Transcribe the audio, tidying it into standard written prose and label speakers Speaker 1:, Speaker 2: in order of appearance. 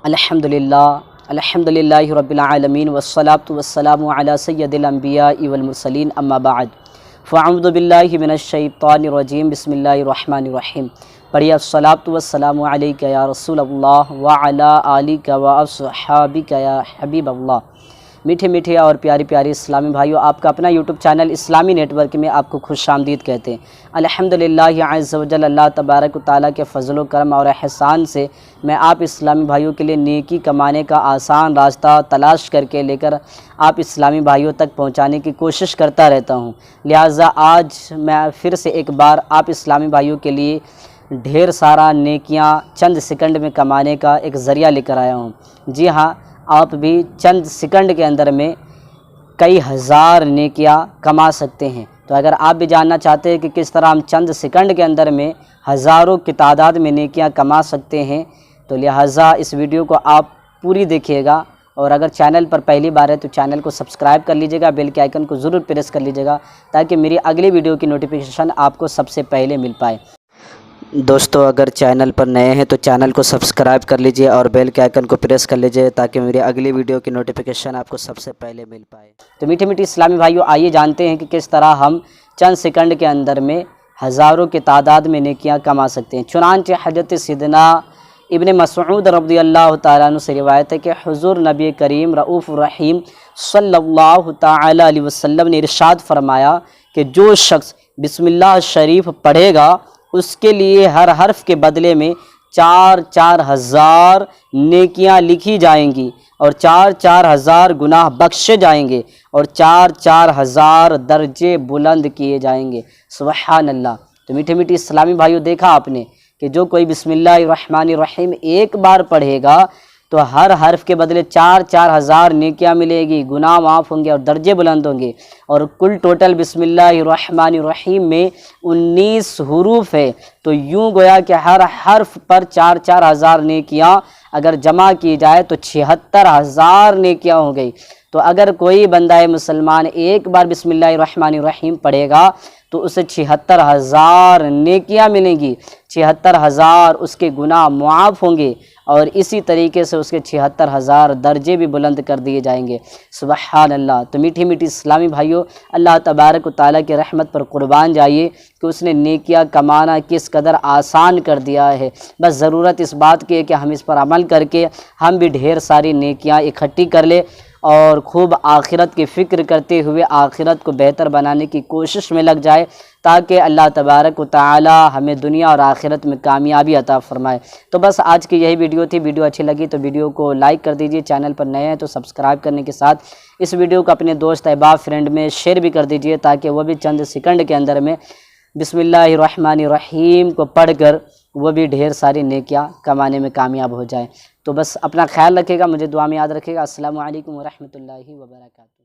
Speaker 1: अल्हम्दुलिल्लाह रब्बिल आलमीन वस्सलातु वस्सलामु अला सय्यदिल अंबिया'i वल मुरसलीन अम्मा बाद फ़अऊज़ु बिल्लाहि मिनश शैतानिर रजीम बिस्मिल्लाहिर रहमानिर रहीम। पढ़िए अस्सलातु वस्सलामु अलैका या रसूलल्लाह व अला आलिका व अस्हाबिका या हबीबल्लाह। मीठे मीठे और प्यारी प्यारी इस्लामी भाइयों, आपका अपना यूट्यूब चैनल इस्लामी नेटवर्क में आपको खुशामदीद कहते हैं। अल्हम्दुलिल्लाह अज़्ज़ व जल, अल्लाह तबारक व तआला के फ़ज़ल व करम और एहसान से मैं आप इस्लामी भाइयों के लिए नेकी कमाने का आसान रास्ता तलाश करके लेकर आप इस्लामी भाइयों तक पहुंचाने की कोशिश करता रहता हूं। लिहाजा आज मैं फिर से एक बार आप इस्लामी भाइयों के लिए ढेर सारा नेकियां चंद सेकंड में कमाने का एक ज़रिया लेकर आया हूं। जी हाँ, आप भी चंद सेकंड के अंदर में कई हज़ार नेकियां कमा सकते हैं। तो अगर आप भी जानना चाहते हैं कि किस तरह हम चंद सेकंड के अंदर में हज़ारों की तादाद में नेकियां कमा सकते हैं, तो लिहाजा इस वीडियो को आप पूरी देखिएगा। और अगर चैनल पर पहली बार है तो चैनल को सब्सक्राइब कर लीजिएगा, बेल के आइकन को ज़रूर प्रेस कर लीजिएगा ताकि मेरी अगली वीडियो की नोटिफिकेशन आपको सबसे पहले मिल पाए। दोस्तों, अगर चैनल पर नए हैं तो चैनल को सब्सक्राइब कर लीजिए और बेल के आइकन को प्रेस कर लीजिए ताकि मेरी अगली वीडियो की नोटिफिकेशन आपको सबसे पहले मिल पाए। तो मीठी मीठी इस्लामी भाइयों, आइए जानते हैं कि किस तरह हम चंद सेकंड के अंदर में हज़ारों की तादाद में नेकियां कमा सकते हैं। चुनांचे हज़रत सिद्दीना इब्ने मसऊद रज़ियल्लाहु ताला अन्हु से रिवायत है कि हुज़ूर नबी करीम रऊफ़ रहीम सल्लल्लाहु ताला अलैहि वसल्लम ने इरशाद फरमाया कि जो शख्स बिस्मिल्लाह शरीफ पढ़ेगा उसके लिए हर हर्फ के बदले में 4-4 हज़ार नेकियां लिखी जाएंगी और 4-4 हज़ार गुनाह बख्शे जाएंगे और 4-4 हज़ार दर्जे बुलंद किए जाएंगे। सुबहान अल्लाह। तो मीठे मीठे इस्लामी भाइयों, देखा आपने कि जो कोई बिस्मिल्लाहिर्रहमानिर्रहीम एक बार पढ़ेगा तो हर हर्फ के बदले 4-4 हज़ार नेकियां मिलेगी, गुनाह माफ़ होंगे और दर्जे बुलंद होंगे। और कुल टोटल बिस्मिल्लाहिर्रहमानिर्रहीम में 19 हुरूफ है, तो यूँ गोया कि हर हर्फ पर 4-4 हज़ार नेकियां अगर जमा की जाए तो 76 हज़ार नेकियां हो गई। तो अगर कोई बंदा मुसलमान एक बार बिस्मिल्लाहिर्रहमानिर्रहीम पढ़ेगा तो उसे 76 हज़ार नेकियां मिलेंगी, 76 हज़ार उसके गुनाह मुआफ़ होंगे और इसी तरीके से उसके 76 हज़ार दर्जे भी बुलंद कर दिए जाएंगे। सुबहान अल्लाह। तो मीठी मीठी इस्लामी भाइयों, अल्लाह तबारक व तआला की रहमत पर कुर्बान जाइए कि उसने नेकियां कमाना किस कदर आसान कर दिया है। बस ज़रूरत इस बात की है कि हम इस पर अमल करके हम भी ढेर सारी नेकियां इकट्ठी कर ले और खूब आखिरत की फ़िक्र करते हुए आखिरत को बेहतर बनाने की कोशिश में लग जाए ताकि अल्लाह तबारक व तआला हमें दुनिया और आखिरत में कामयाबी अता फ़रमाए। तो बस आज की यही वीडियो थी। वीडियो अच्छी लगी तो वीडियो को लाइक कर दीजिए, चैनल पर नए हैं तो सब्सक्राइब करने के साथ इस वीडियो को अपने दोस्त अहबाब फ्रेंड में शेयर भी कर दीजिए ताकि वह भी चंद सेकंड के अंदर में बिस्मिल्लाहिर्रहमानिर्रहीम को पढ़कर वो भी ढेर सारी नेकियां कमाने में कामयाब हो जाए। तो बस अपना ख्याल रखिएगा, मुझे दुआ में याद रखिएगा। अस्सलामु अलैकुम व रहमतुल्लाहि व बरकातहू।